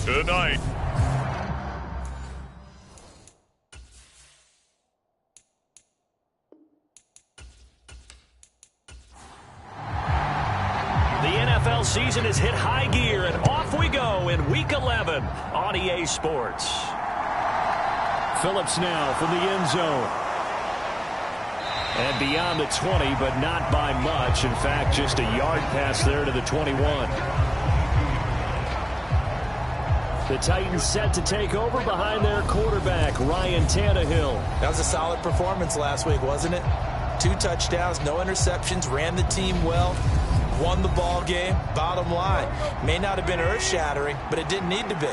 Good night. The NFL season has hit high gear, and off we go in Week 11 on EA Sports. Phillips now from the end zone. And beyond the 20, but not by much. In fact, just a yard pass there to the 21. The Titans set to take over behind their quarterback, Ryan Tannehill. That was a solid performance last week, wasn't it? 2 touchdowns, no interceptions, ran the team well, won the ball game. Bottom line, may not have been earth-shattering, but it didn't need to be.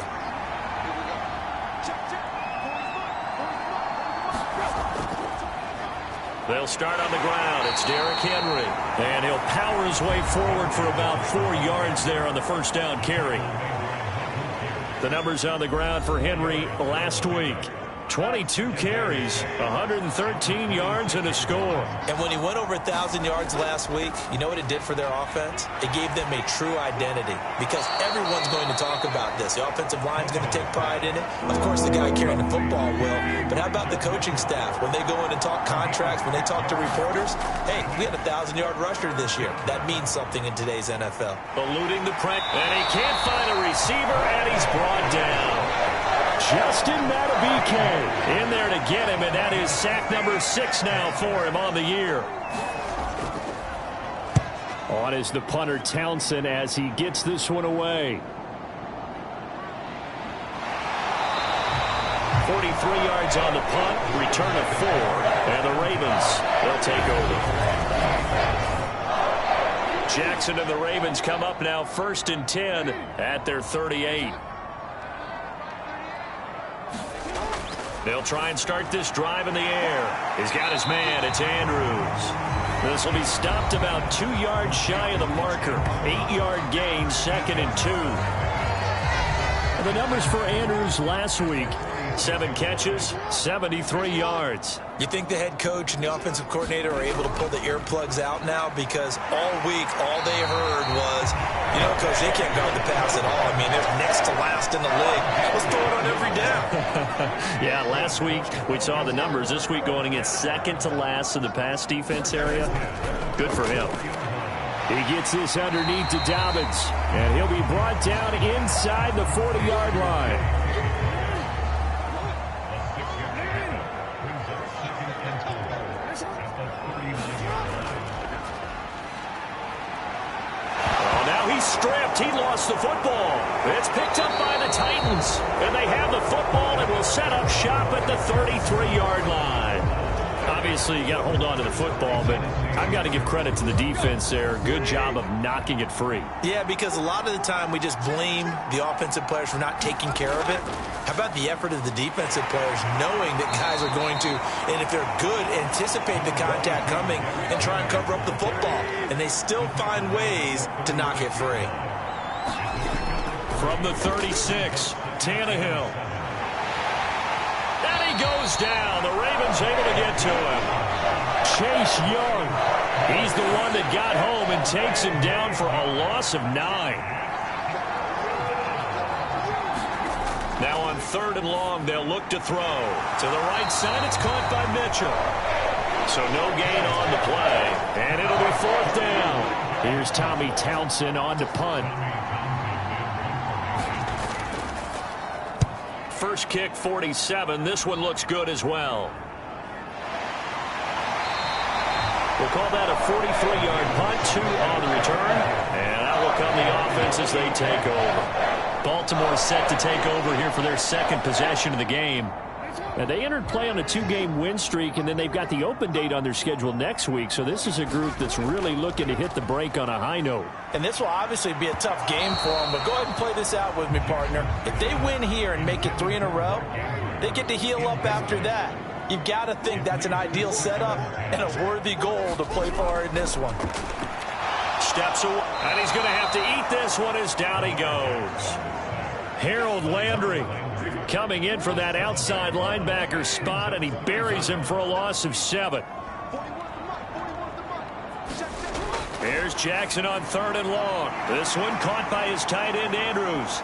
They'll start on the ground. It's Derrick Henry. And he'll power his way forward for about 4 yards there on the first down carry. The numbers on the ground for Henry last week. 22 carries, 113 yards, and a score. And when he went over 1,000 yards last week, you know what it did for their offense? It gave them a true identity because everyone's going to talk about this. The offensive line's going to take pride in it. Of course, the guy carrying the football will. But how about the coaching staff? When they go in and talk contracts, when they talk to reporters, hey, we had a 1,000-yard rusher this year. That means something in today's NFL. Eluding the pressure, and he can't find a receiver, and he's brought down. Justin Madubuike in there to get him, and that is sack number 6 now for him on the year. On is the punter Townsend as he gets this one away. 43 yards on the punt, return of 4, and the Ravens, they'll take over. Jackson and the Ravens come up now 1st and 10 at their 38. They'll try and start this drive in the air. He's got his man. It's Andrews. This will be stopped about 2 yards shy of the marker. 8-yard gain, 2nd and 2. And the numbers for Andrews last week, 7 catches, 73 yards. You think the head coach and the offensive coordinator are able to pull the earplugs out now? Because all week, all they heard was, you know, Coach, they can't guard the pass at all. I mean, they're next to last in the league. Let's throw it on every down. Yeah, last week we saw the numbers. This week going against 2nd to last in the pass defense area. Good for him. He gets this underneath to Dobbins, and he'll be brought down inside the 40-yard line. Stripped. He lost the football. It's picked up by the Titans. And they have the football and will set up shop at the 33-yard line. Obviously, you got to hold on to the football, but I've got to give credit to the defense there. Good job of knocking it free. Yeah, because a lot of the time we just blame the offensive players for not taking care of it. How about the effort of the defensive players knowing that guys are going to, and if they're good, anticipate the contact coming and try and cover up the football. And they still find ways to knock it free. From the 36, Tannehill. And he goes down. The Ravens able to get to him. Chase Young. He's the one that got home and takes him down for a loss of 9. Now on 3rd and long, they'll look to throw. To the right side, it's caught by Mitchell. So no gain on the play. And it'll be 4th down. Here's Tommy Townsend on to punt. First kick, 47. This one looks good as well. We'll call that a 43-yard punt, 2 on the return. And out will come the offense as they take over. Baltimore set to take over here for their 2nd possession of the game. And they entered play on a 2-game win streak, and then they've got the open date on their schedule next week. So this is a group that's really looking to hit the break on a high note. And this will obviously be a tough game for them, but go ahead and play this out with me, partner. If they win here and make it 3 in a row, they get to heal up after that. You've got to think that's an ideal setup and a worthy goal to play for in this one. Steps away, and he's going to have to eat this one as down he goes. Harold Landry coming in for that outside linebacker spot, and he buries him for a loss of 7. Here's Jackson on 3rd and long. This one caught by his tight end, Andrews.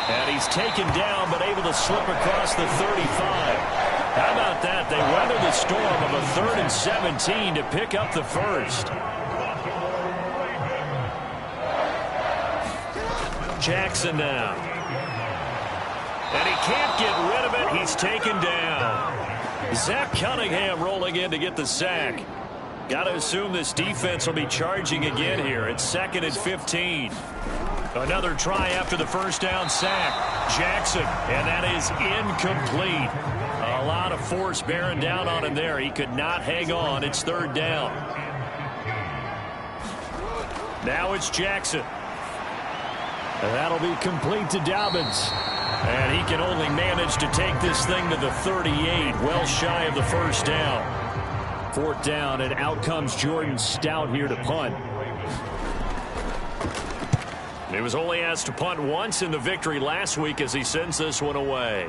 And he's taken down, but able to slip across the 35. How about that? They weather the storm of a 3rd and 17 to pick up the first. Jackson now. And he can't get rid of it. He's taken down. Zach Cunningham rolling in to get the sack. Got to assume this defense will be charging again here. It's 2nd and 15. Another try after the first down sack. Jackson, and that is incomplete. A lot of force bearing down on him there. He could not hang on. It's 3rd down. Now it's Jackson. And that'll be complete to Dobbins. And he can only manage to take this thing to the 38, well shy of the first down. 4th down, and out comes Jordan Stout here to punt. He was only asked to punt once in the victory last week as he sends this one away.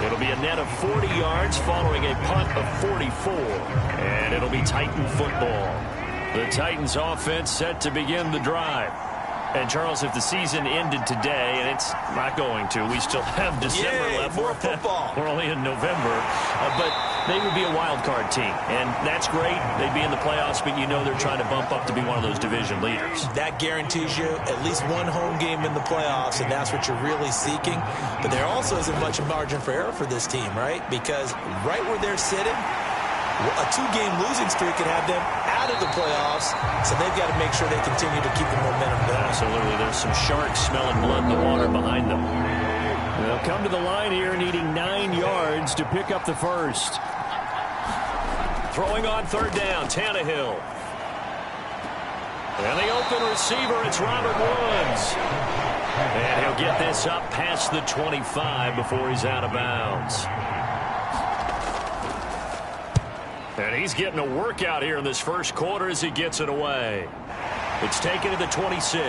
It'll be a net of 40 yards following a punt of 44. And it'll be Titan football. The Titans offense set to begin the drive. And, Charles, if the season ended today, and it's not going to, we still have December left. More football. We're only in November. But they would be a wild card team. And that's great. They'd be in the playoffs, but you know they're trying to bump up to be one of those division leaders. That guarantees you at least one home game in the playoffs, and that's what you're really seeking. But there also isn't much margin for error for this team, right? Because right where they're sitting, a 2-game losing streak could have them out of the playoffs, so they've got to make sure they continue to keep the momentum going. Absolutely. There's some sharks smelling blood in the water behind them. They'll come to the line here needing 9 yards to pick up the first. Throwing on 3rd down, Tannehill. And the open receiver, it's Robert Woods. And he'll get this up past the 25 before he's out of bounds. And he's getting a workout here in this first quarter as he gets it away. It's taken to the 26.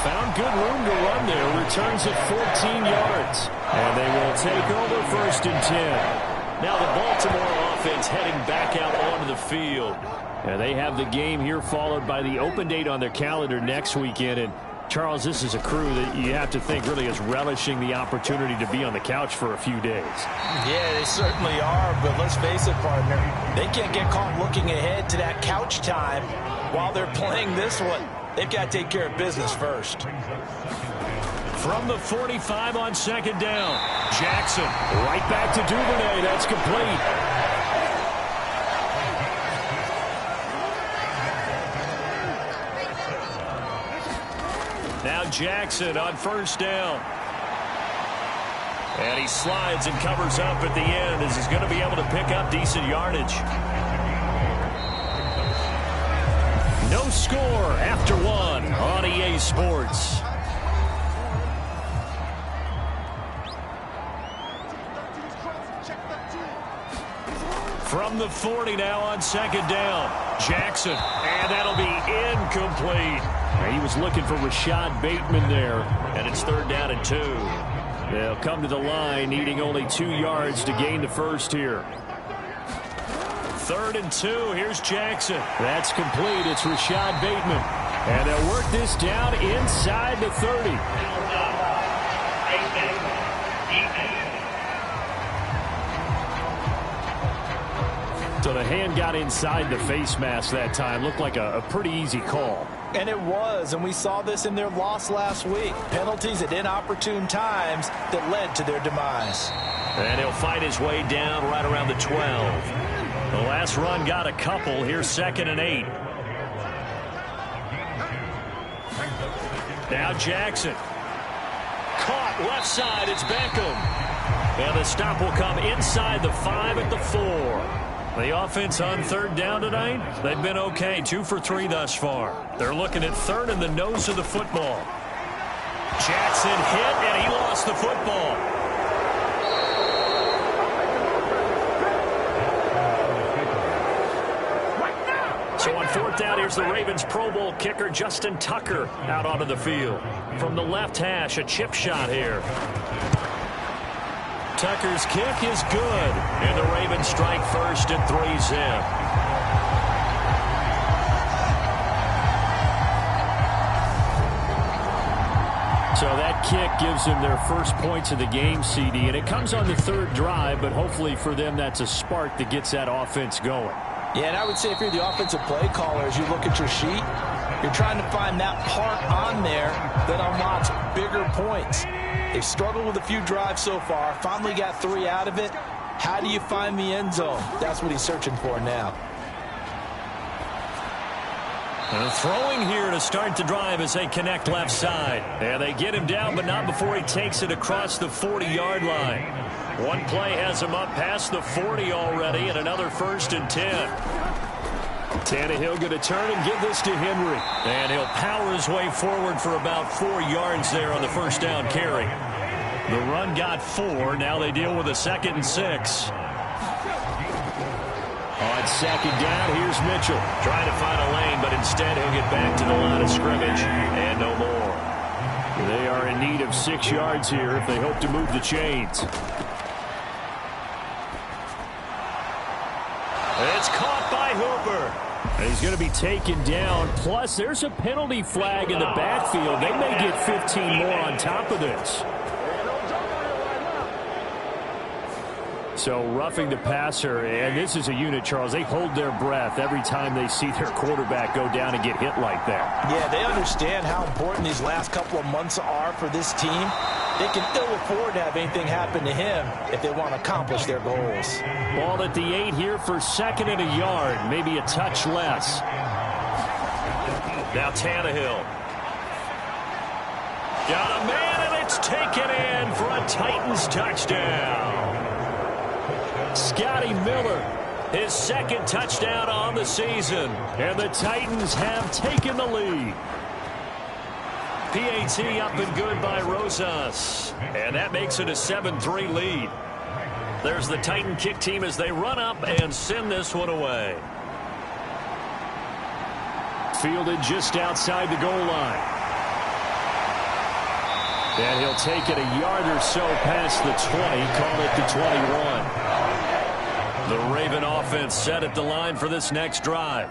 Found good room to run there. Returns at 14 yards. And they will take over 1st and 10. Now the Baltimore offense heading back out onto the field. And they have the game here followed by the open date on their calendar next weekend. And Charles, this is a crew that you have to think really is relishing the opportunity to be on the couch for a few days. Yeah, they certainly are, but let's face it, partner. They can't get caught looking ahead to that couch time while they're playing this one. They've got to take care of business first. From the 45 on 2nd down, Jackson right back to Duvernay. That's complete. Now Jackson on 1st down. And he slides and covers up at the end as he's going to be able to pick up decent yardage. No score after 1 on EA Sports. From the 40 now on 2nd down, Jackson. And that'll be incomplete. He was looking for Rashad Bateman there, and it's 3rd down and 2. They'll come to the line, needing only 2 yards to gain the first here. 3rd and 2, here's Jackson. That's complete, it's Rashad Bateman. And they'll work this down inside the 30. So the hand got inside the face mask that time. Looked like a pretty easy call. And it was, and we saw this in their loss last week. Penalties at inopportune times that led to their demise. And he'll fight his way down right around the 12. The last run got a couple. Here's 2nd and 8. Now Jackson. Caught left side. It's Beckham. And the stop will come inside the 5 at the 4. The offense on 3rd down tonight, they've been okay. 2 for 3 thus far. They're looking at 3rd in the nose of the football. Jackson hit, and he lost the football. So on 4th down, here's the Ravens Pro Bowl kicker, Justin Tucker, out onto the field. From the left hash, a chip shot here. Tucker's kick is good, and the Ravens strike first at 3-zip. So that kick gives them their first points of the game, CD, and it comes on the third drive, but hopefully for them that's a spark that gets that offense going. Yeah, and I would say if you're the offensive play caller, as you look at your sheet, you're trying to find that part on there that unlocks bigger points. They've struggled with a few drives so far, finally got 3 out of it. How do you find the end zone? That's what he's searching for now. And throwing here to start the drive as they connect left side. And they get him down, but not before he takes it across the 40-yard line. One play has him up past the 40 already, and another 1st and 10. Tannehill going to turn and give this to Henry. And he'll power his way forward for about 4 yards there on the first down carry. The run got 4. Now they deal with a 2nd and 6. On 2nd down, here's Mitchell. Trying to find a lane, but instead he'll get back to the line of scrimmage. And no more. They are in need of 6 yards here if they hope to move the chains. It's caught by Hooper. And he's going to be taken down. Plus, there's a penalty flag in the backfield. They may get 15 more on top of this. So roughing the passer, and this is a unit, Charles. They hold their breath every time they see their quarterback go down and get hit like that. Yeah, they understand how important these last couple of months are for this team. They can ill afford to have anything happen to him if they want to accomplish their goals. Ball at the 8 here for 2nd and a yard, maybe a touch less. Now Tannehill. Got a man, and it's taken in for a Titans touchdown. Scotty Miller, his 2nd touchdown on the season. And the Titans have taken the lead. PAT up and good by Rosas. And that makes it a 7-3 lead. There's the Titan kick team as they run up and send this one away. Fielded just outside the goal line. And he'll take it a yard or so past the 20, call it the 21. The Raven offense set at the line for this next drive.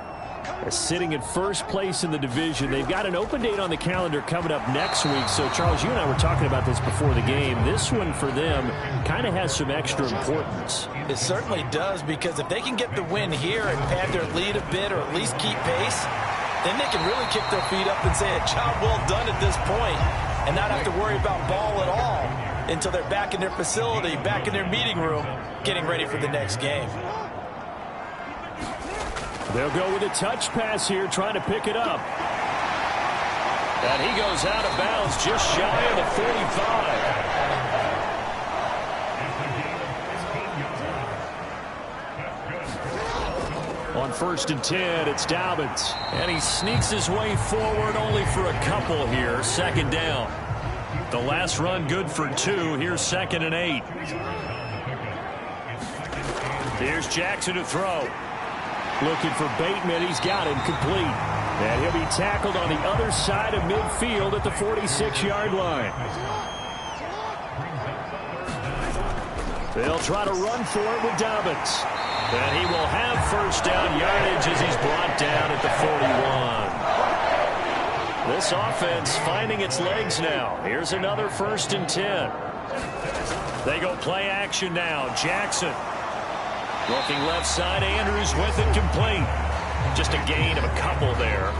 They're sitting in first place in the division. They've got an open date on the calendar coming up next week. So, Charles, you and I were talking about this before the game. This one for them kind of has some extra importance. It certainly does, because if they can get the win here and pad their lead a bit or at least keep pace, then they can really kick their feet up and say a job well done at this point and not have to worry about ball at all until they're back in their facility, back in their meeting room, getting ready for the next game. They'll go with a touch pass here, trying to pick it up. And he goes out of bounds just shy of the 45. On 1st and 10, it's Dobbins. And he sneaks his way forward only for a couple here. 2nd down. The last run good for 2. Here's 2nd and 8. Here's Jackson to throw. Looking for Bateman. He's got him complete. And he'll be tackled on the other side of midfield at the 46-yard line. They'll try to run for it with Dobbins. And he will have 1st down yardage as he's brought down at the 41. This offense finding its legs now. Here's another 1st and 10. They go play action now. Jackson. Looking left side, Andrews with it complete. Just a gain of a couple there.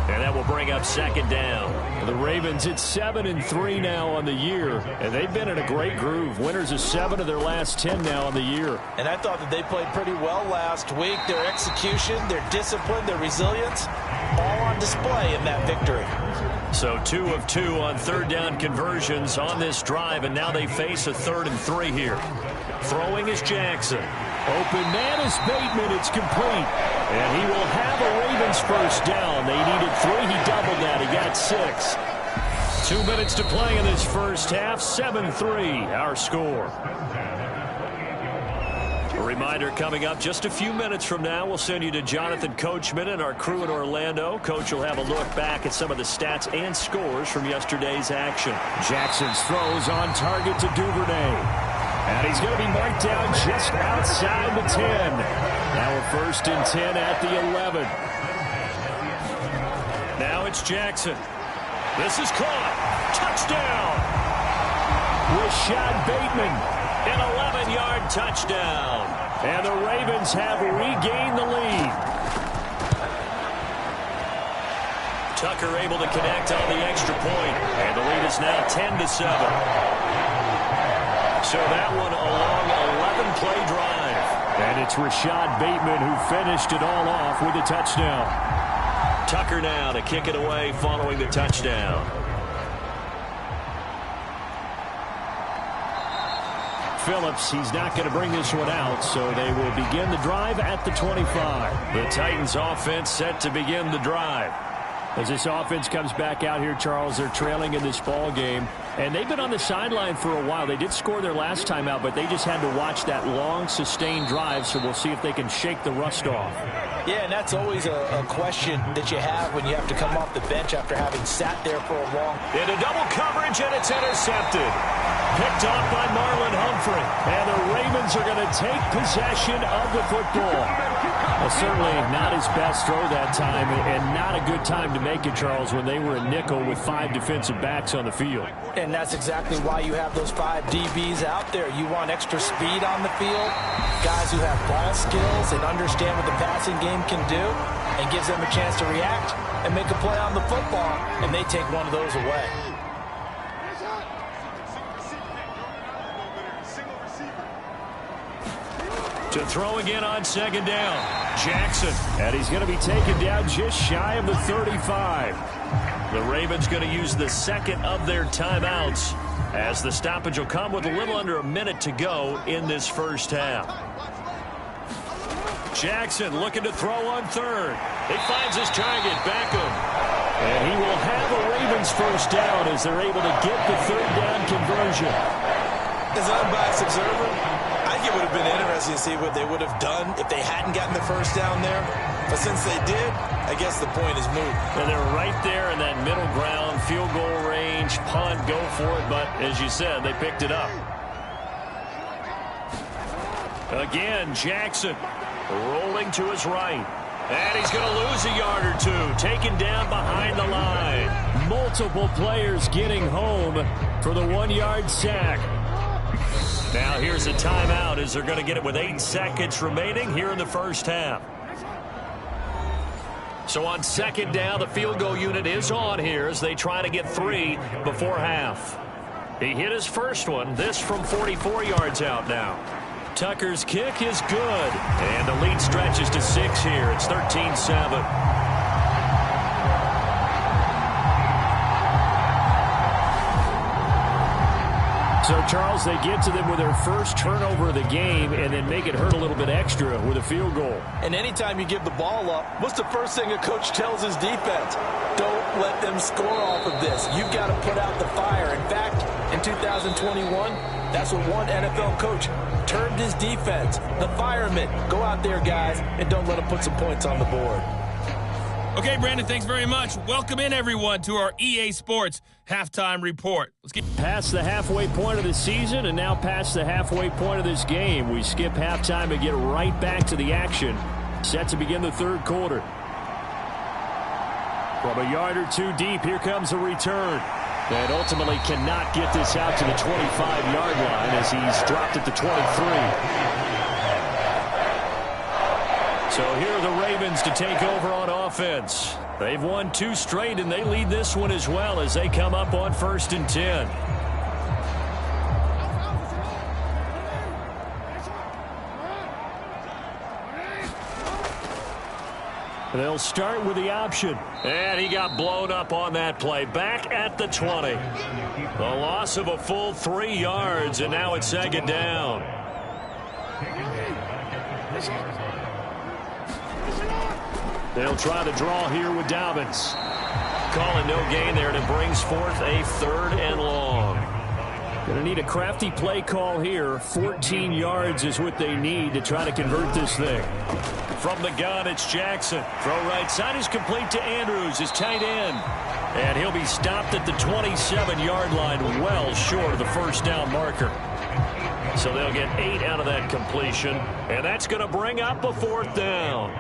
And that will bring up 2nd down. The Ravens at 7-3 now on the year. And they've been in a great groove. Winners of 7 of their last 10 now on the year. And I thought that they played pretty well last week. Their execution, their discipline, their resilience, all on display in that victory. So 2 of 2 on 3rd down conversions on this drive. And now they face a 3rd and 3 here. Throwing is Jackson. Open man is Bateman. It's complete. And he will have a Ravens 1st down. They needed 3. He doubled that. He got 6. 2 minutes to play in this first half. 7-3 our score. A reminder coming up just a few minutes from now. We'll send you to Jonathan Coachman and our crew in Orlando. Coach will have a look back at some of the stats and scores from yesterday's action. Jackson's throws on target to Duvernay. And he's going to be marked down just outside the 10. Now a 1st and 10 at the 11. Now it's Jackson. This is caught. Touchdown! Rashad Bateman, an 11-yard touchdown. And the Ravens have regained the lead. Tucker able to connect on the extra point. And the lead is now 10-7. So that one a long 11-play drive. And it's Rashad Bateman who finished it all off with a touchdown. Tucker now to kick it away following the touchdown. Phillips, he's not going to bring this one out, so they will begin the drive at the 25. The Titans offense set to begin the drive. As this offense comes back out here, Charles, they're trailing in this ball game. And they've been on the sideline for a while. They did score their last time out, but they just had to watch that long, sustained drive, so we'll see if they can shake the rust off. Yeah, and that's always a question that you have when you have to come off the bench after having sat there for a long. Into double coverage, and it's intercepted. Picked off by Marlon Humphrey. And the Ravens are going to take possession of the football. Well, certainly not his best throw that time, and not a good time to make it, Charles, when they were a nickel with 5 defensive backs on the field. And that's exactly why you have those 5 DBs out there. You want extra speed on the field, guys who have ball skills and understand what the passing game can do, and gives them a chance to react and make a play on the football, and they take one of those away. To throw again on second down, Jackson. And he's going to be taken down just shy of the 35. The Ravens going to use the second of their timeouts as the stoppage will come with a little under a minute to go in this first half. Jackson looking to throw on third. He finds his target, Beckham. And he will have a Ravens first down as they're able to get the third down conversion. As an unbiased observer, I think it would have been interesting to see what they would have done if they hadn't gotten the first down there. But since they did, I guess the point is moot. And they're right there in that middle ground, field goal range, punt, go for it. But as you said, they picked it up. Again, Jackson rolling to his right. And he's going to lose a yard or two, taken down behind the line. Multiple players getting home for the 1-yard sack. Now here's a timeout as they're going to get it with 8 seconds remaining here in the first half. So on second down, the field goal unit is on here as they try to get 3 before half. He hit his first one, this from 44 yards out now. Tucker's kick is good, and the lead stretches to 6 here. It's 13-7. So, Charles, they get to them with their first turnover of the game and then make it hurt a little bit extra with a field goal. And anytime you give the ball up, what's the first thing a coach tells his defense? Don't let them score off of this. You've got to put out the fire. In fact, in 2021, that's what one NFL coach termed his defense, the firemen. Go out there, guys, and don't let them put some points on the board. Okay, Brandon, thanks very much. Welcome in, everyone, to our EA Sports Halftime Report. Let's get past the halfway point of the season and now past the halfway point of this game. We skip halftime and get right back to the action. Set to begin the third quarter. From a yard or two deep, here comes a return. And ultimately cannot get this out to the 25-yard line as he's dropped at the 23. So here are the Ravens to take over on offense. They've won 2 straight, and they lead this one as well as they come up on 1st and 10. They'll start with the option. And he got blown up on that play. Back at the 20. The loss of a full 3 yards, and now it's second down. They'll try to draw here with Dobbins. Calling no gain there, and it brings forth a 3rd and long. Going to need a crafty play call here. 14 yards is what they need to try to convert this thing. From the gun, it's Jackson. Throw right side is complete to Andrews, his tight end. And he'll be stopped at the 27-yard line, well short of the first down marker. So they'll get 8 out of that completion, and that's going to bring up a 4th down.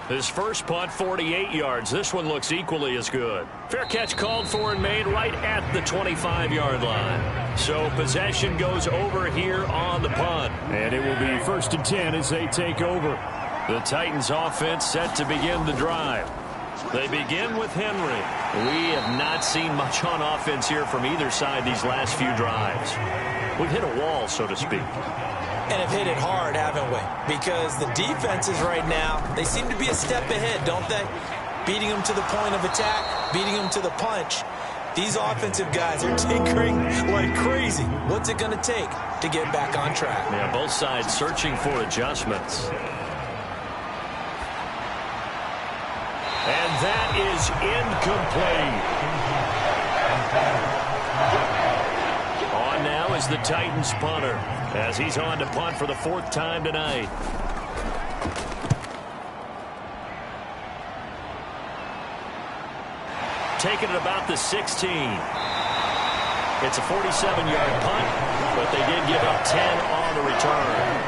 His first punt, 48 yards. This one looks equally as good. Fair catch called for and made right at the 25-yard line. So possession goes over here on the punt. And it will be 1st and 10 as they take over. The Titans offense set to begin the drive. They begin with Henry. We have not seen much on offense here from either side these last few drives. We've hit a wall, so to speak. And have hit it hard, haven't we? Because the defenses right now, they seem to be a step ahead, don't they? Beating them to the point of attack, beating them to the punch. These offensive guys are tinkering like crazy. What's it going to take to get back on track? Yeah, both sides searching for adjustments. And that is incomplete. On now is the Titans punter, as he's on to punt for the 4th time tonight. Taking it about the 16. It's a 47-yard punt, but they did give up 10 on the return.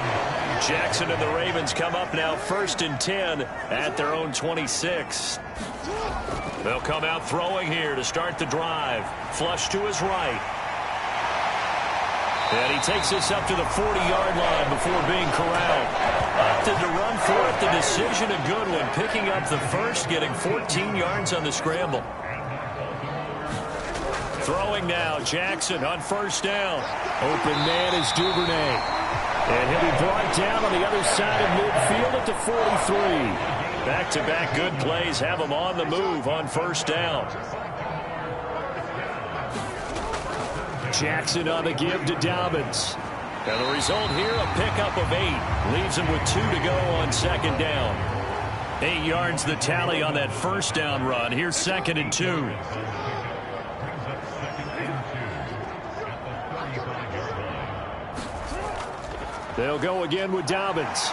Jackson and the Ravens come up now 1st and 10 at their own 26. They'll come out throwing here to start the drive. Flush to his right. And he takes this up to the 40-yard line before being corralled. Opted to run for it. The decision a good one. Picking up the first, getting 14 yards on the scramble. Throwing now, Jackson on 1st down. Open man is Duvernay. And he'll be brought down on the other side of midfield at the 43. Back-to-back good plays have him on the move on 1st down. Jackson on the give to Dobbins. And the result here, a pickup of 8. Leaves him with 2 to go on 2nd down. 8 yards the tally on that 1st down run. Here's 2nd and 2. They'll go again with Dobbins.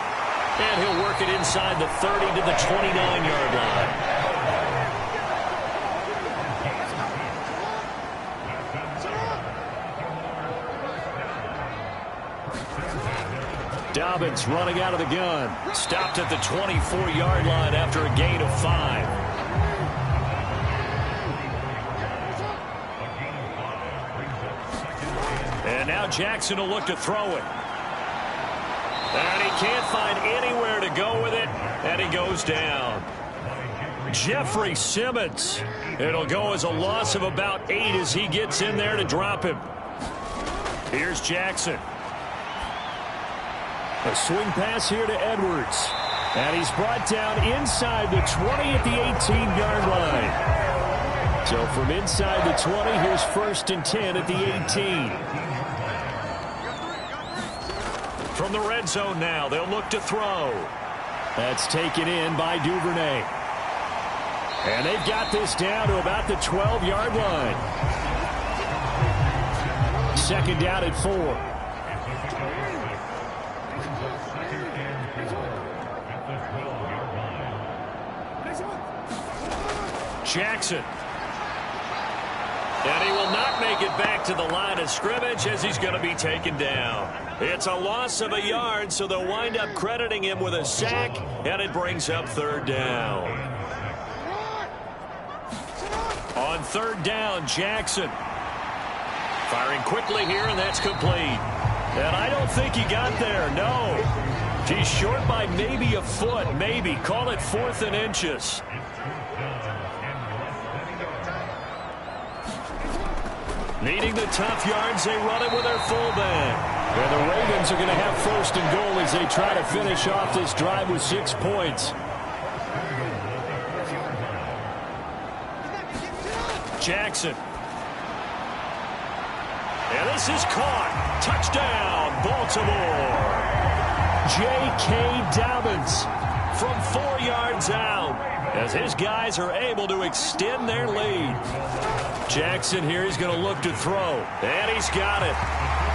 And he'll work it inside the 30 to the 29-yard line. Dobbins running out of the gun. Stopped at the 24-yard line after a gain of 5. And now Jackson will look to throw it. And he can't find anywhere to go with it, and he goes down. Jeffrey Simmons. It'll go as a loss of about 8 as he gets in there to drop him. Here's Jackson. A swing pass here to Edwards. And he's brought down inside the 20 at the 18-yard line. So from inside the 20, here's 1st and 10 at the 18. From the red zone now, they'll look to throw. That's taken in by Duvernay. And they've got this down to about the 12-yard line. 2nd down at 4. Jackson. And he will not make it back to the line of scrimmage as he's going to be taken down. It's a loss of a yard, so they'll wind up crediting him with a sack, and it brings up 3rd down. On 3rd down, Jackson. Firing quickly here, and that's complete. And I don't think he got there, no. He's short by maybe a foot, maybe. Call it 4th and inches. Needing the tough yards, they run it with their fullback. And the Ravens are going to have 1st and goal as they try to finish off this drive with 6 points. Jackson. And this is caught. Touchdown, Baltimore. J.K. Dobbins from 4 yards out as his guys are able to extend their lead. Jackson here, he's going to look to throw. And he's got it.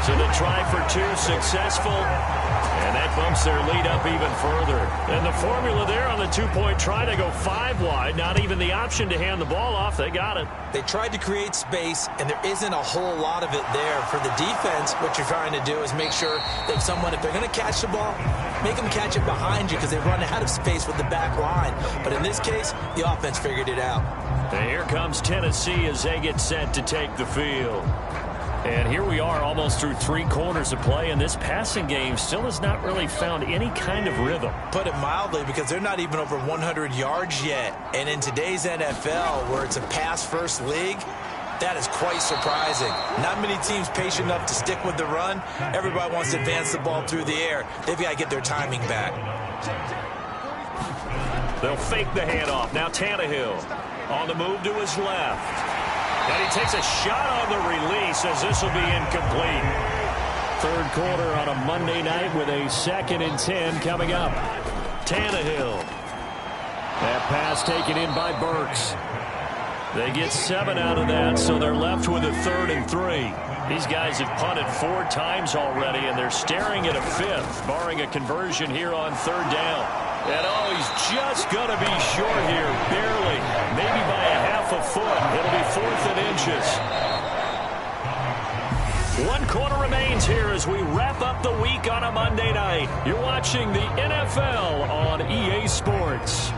So the try for 2 successful. And that bumps their lead up even further. And the formula there on the two-point try to go 5 wide. Not even the option to hand the ball off. They got it. They tried to create space, and there isn't a whole lot of it there. For the defense, what you're trying to do is make sure that if they're going to catch the ball, make them catch it behind you because they run out of space with the back line. But in this case, the offense figured it out. And here comes Tennessee as they get set to take the field. And here we are almost through 3 quarters of play, and this passing game still has not really found any kind of rhythm. Put it mildly, because they're not even over 100 yards yet. And in today's NFL, where it's a pass-first league, that is quite surprising. Not many teams patient enough to stick with the run. Everybody wants to advance the ball through the air. They've got to get their timing back. They'll fake the handoff. Now Tannehill on the move to his left. And he takes a shot on the release as this will be incomplete. Third quarter on a Monday night with a 2nd and 10 coming up. Tannehill. That pass taken in by Burks. They get 7 out of that, so they're left with a 3rd and 3. These guys have punted 4 times already, and they're staring at a 5th, barring a conversion here on 3rd down. And he's just going to be short here, barely, maybe by a half a foot. It'll be 4th and inches. 1 quarter remains here as we wrap up the week on a Monday night. You're watching the NFL on EA Sports.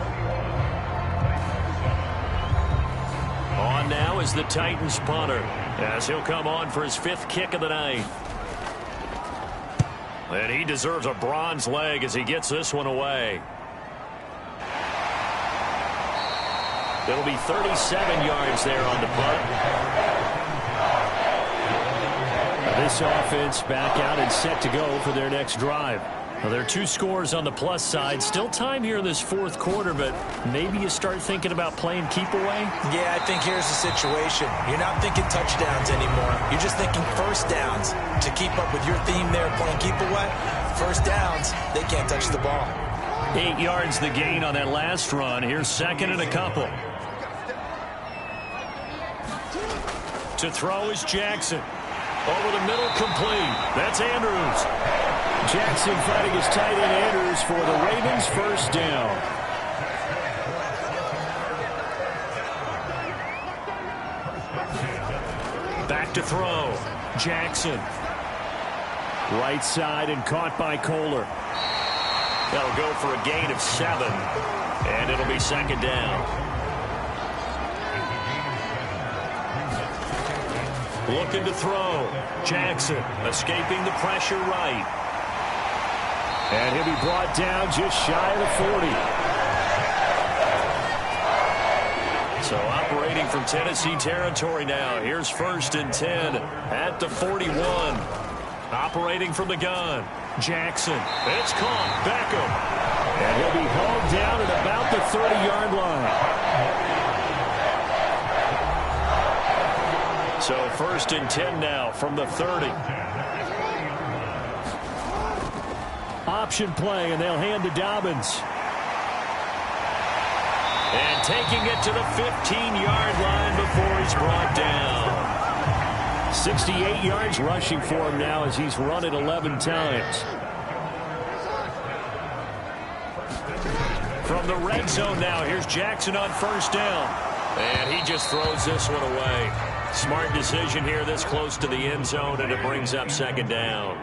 On now is the Titans punter, as he'll come on for his 5th kick of the night. And he deserves a bronze leg as he gets this one away. It'll be 37 yards there on the punt. This offense back out and set to go for their next drive. Well, there are 2 scores on the plus side. Still time here in this 4th quarter, but maybe you start thinking about playing keep away? Yeah, I think here's the situation. You're not thinking touchdowns anymore. You're just thinking first downs. To keep up with your theme there, playing keep away, first downs, they can't touch the ball. 8 yards the gain on that last run. Here's 2nd and a couple. To throw is Jackson. Over the middle, complete. That's Andrews. Jackson fighting his tight end Andrews for the Ravens' first down. Back to throw. Jackson. Right side and caught by Kohler. That'll go for a gain of 7. And it'll be 2nd down. Looking to throw. Jackson escaping the pressure right. And he'll be brought down just shy of the 40. So operating from Tennessee territory now. Here's 1st and 10 at the 41. Operating from the gun. Jackson. It's caught. Beckham. And he'll be hauled down at about the 30-yard line. So 1st and 10 now from the 30. Option play, and they'll hand to Dobbins. And taking it to the 15-yard line before he's brought down. 68 yards rushing for him now as he's run it 11 times. From the red zone now, here's Jackson on 1st down. And he just throws this one away. Smart decision here this close to the end zone, and it brings up 2nd down.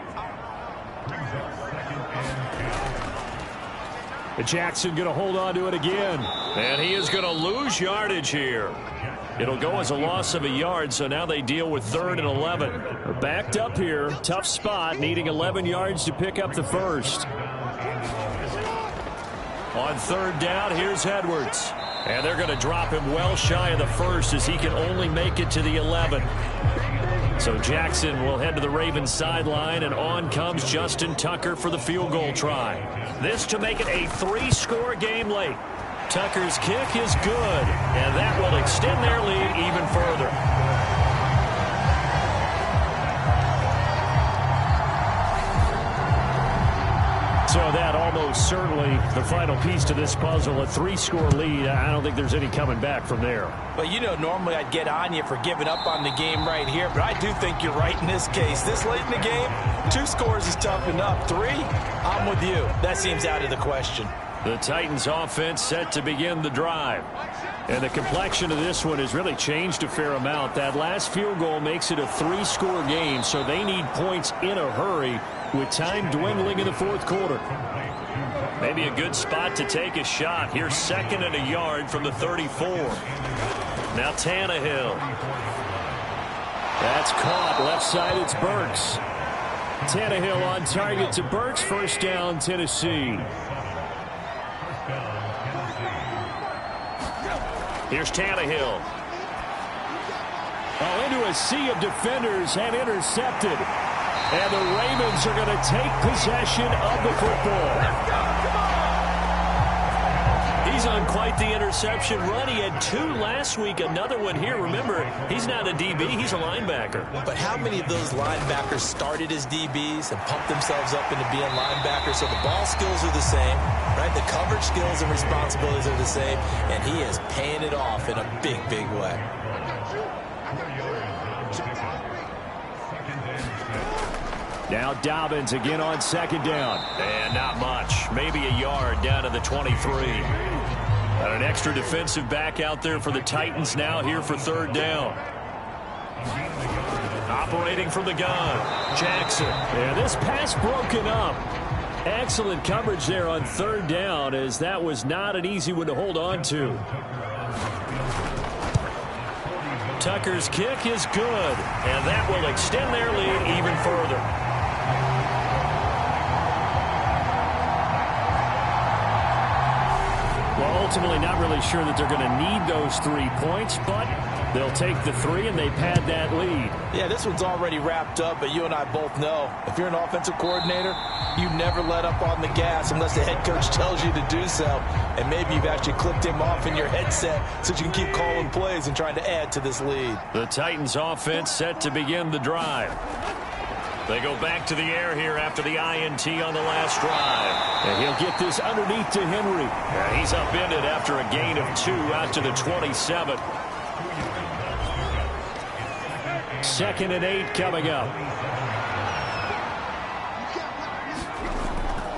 Jackson going to hold on to it again. And he is going to lose yardage here. It'll go as a loss of a yard, so now they deal with 3rd and 11. They're backed up here. Tough spot, needing 11 yards to pick up the first. On 3rd down, here's Edwards. And they're going to drop him well shy of the first as he can only make it to the 11. So Jackson will head to the Ravens sideline, and on comes Justin Tucker for the field goal try. This to make it a 3-score game late. Tucker's kick is good, and that will extend their lead even further. So that almost certainly the final piece to this puzzle, a 3-score lead. I don't think there's any coming back from there. Well, you know, normally I'd get on you for giving up on the game right here, but I do think you're right in this case. This late in the game, 2 scores is tough enough. 3, I'm with you. That seems out of the question. The Titans offense set to begin the drive. And the complexion of this one has really changed a fair amount. That last field goal makes it a 3-score game, so they need points in a hurry with time dwindling in the fourth quarter. Maybe a good spot to take a shot. Here's 2nd and a yard from the 34. Now Tannehill. That's caught. Left side, it's Burks. Tannehill on target to Burks. First down, Tennessee. Here's Tannehill. Oh, into a sea of defenders and intercepted. And the Ravens are going to take possession of the football. He's on quite the interception run. He had 2 last week, another one here. Remember, he's not a DB, he's a linebacker. But how many of those linebackers started as DBs and pumped themselves up into being linebackers? So the ball skills are the same, right? The coverage skills and responsibilities are the same, and he is paying it off in a big, big way. Now Dobbins again on 2nd down. And not much. Maybe a yard down to the 23. And an extra defensive back out there for the Titans now here for 3rd down. Operating from the gun, Jackson. And this pass broken up. Excellent coverage there on 3rd down, as that was not an easy one to hold on to. Tucker's kick is good, and that will extend their lead even further. Well, ultimately not really sure that they're going to need those 3 points, but they'll take the 3 and they pad that lead. Yeah, this one's already wrapped up, but you and I both know if you're an offensive coordinator, you never let up on the gas unless the head coach tells you to do so. And maybe you've actually clipped him off in your headset so you can keep calling plays and trying to add to this lead. The Titans offense set to begin the drive. They go back to the air here after the INT on the last drive. And he'll get this underneath to Henry. Yeah, he's upended after a gain of 2 out to the 27. 2nd and 8 coming up.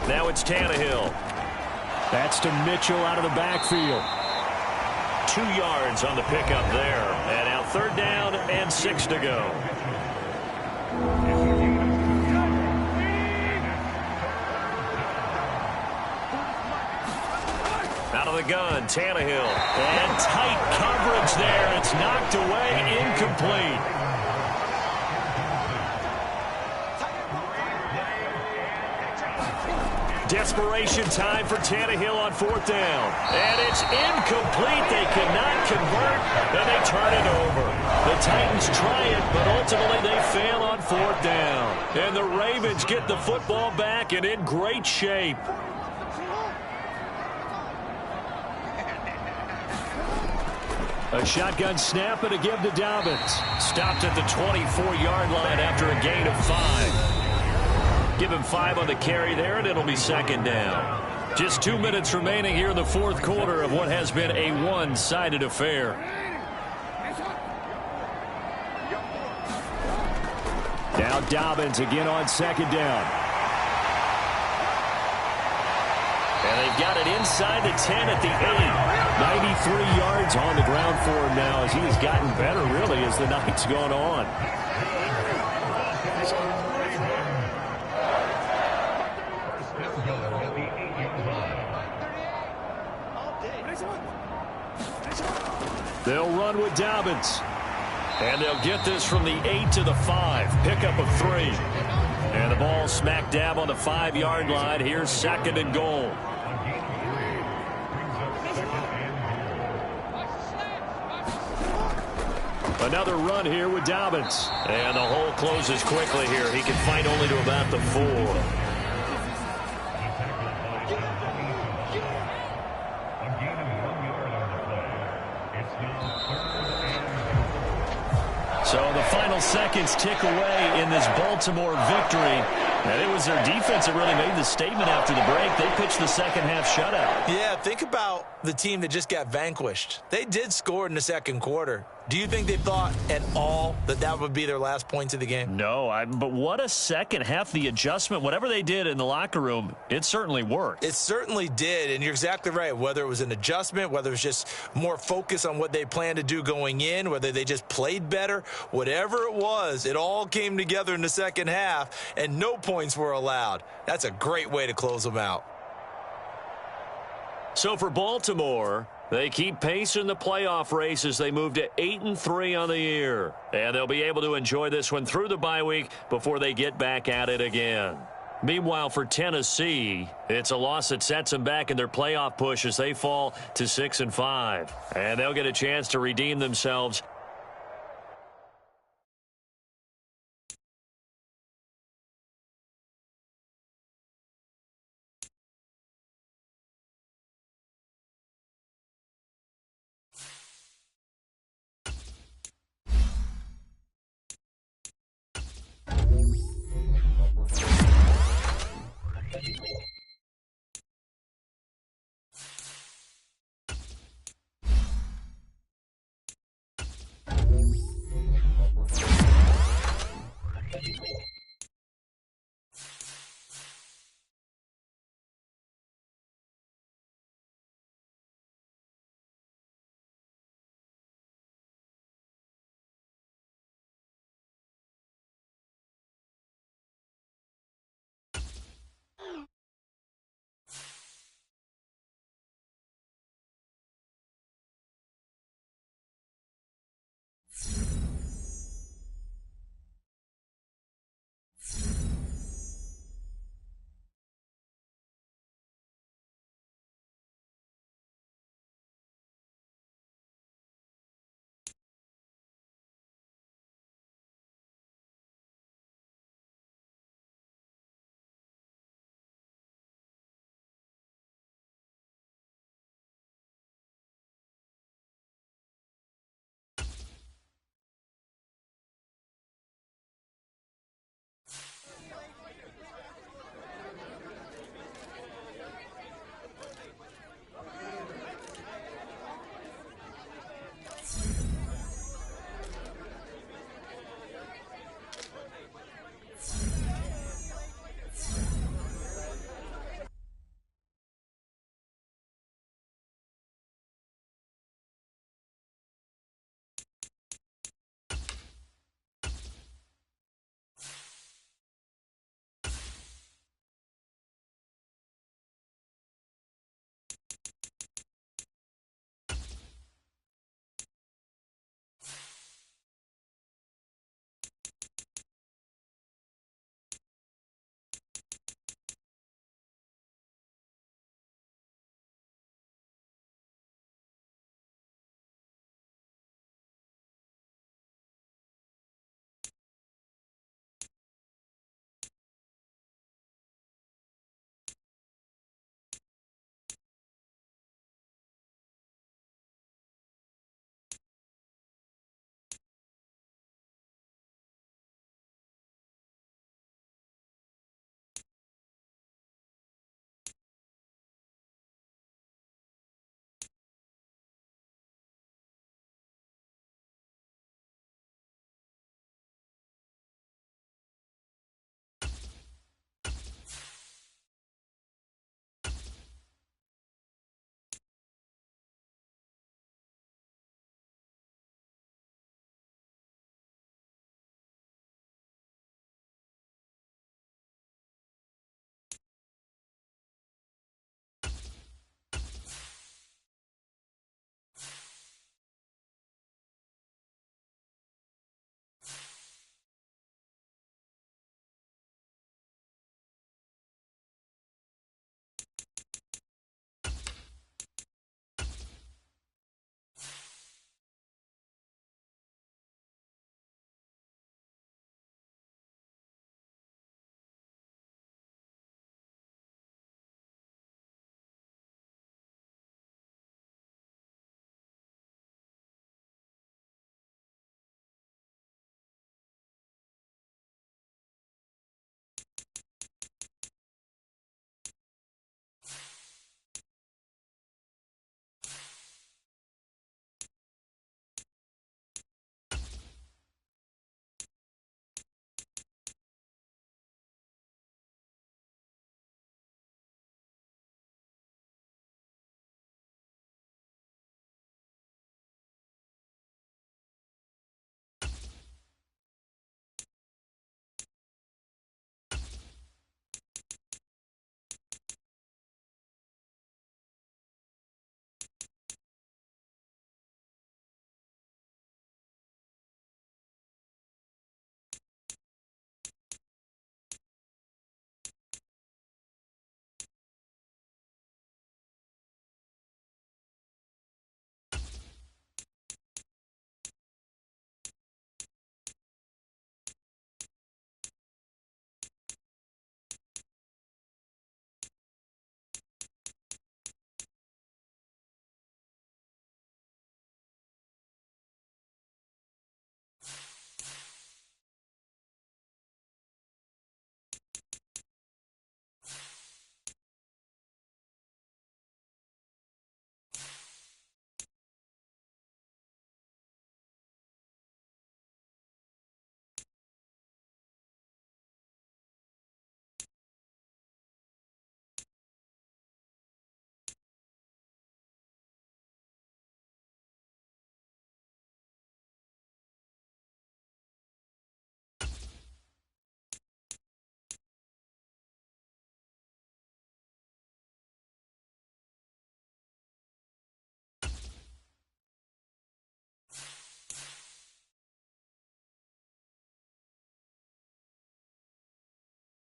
Now it's Tannehill. That's to Mitchell out of the backfield. 2 yards on the pickup there. And now 3rd down and 6 to go. Out of the gun, Tannehill. And tight coverage there. It's knocked away, incomplete. Desperation time for Tannehill on 4th down. And it's incomplete. They cannot convert, and they turn it over. The Titans try it, but ultimately they fail on 4th down. And the Ravens get the football back and in great shape. A shotgun snap and a give to Dobbins. Stopped at the 24-yard line after a gain of 5. Give him 5 on the carry there, and it'll be 2nd down. Just 2 minutes remaining here in the fourth quarter of what has been a one-sided affair. Now Dobbins again on 2nd down. And they've got it inside the 10 at the 8. 93 yards on the ground for him now as he has gotten better, really, as the night's gone on. They'll run with Dobbins. And they'll get this from the 8 to the 5. Pickup of 3. And the ball smack dab on the 5-yard line. Here's 2nd and goal. Another run here with Dobbins. And the hole closes quickly here. He can fight only to about the 4. So the final seconds tick away in this Baltimore victory. And it was their defense that really made the statement after the break. They pitched the second half shutout. Yeah, think about the team that just got vanquished. They did score in the second quarter. Do you think they thought at all that that would be their last points of the game? No, but what a second half. The adjustment, whatever they did in the locker room, it certainly worked. It certainly did, and you're exactly right. Whether it was an adjustment, whether it was just more focus on what they planned to do going in, whether they just played better, whatever it was, it all came together in the second half, and no points were allowed. That's a great way to close them out. So for Baltimore, they keep pace in the playoff race as they move to 8-3 on the year. And they'll be able to enjoy this one through the bye week before they get back at it again. Meanwhile, for Tennessee, it's a loss that sets them back in their playoff push as they fall to 6-5. And they'll get a chance to redeem themselves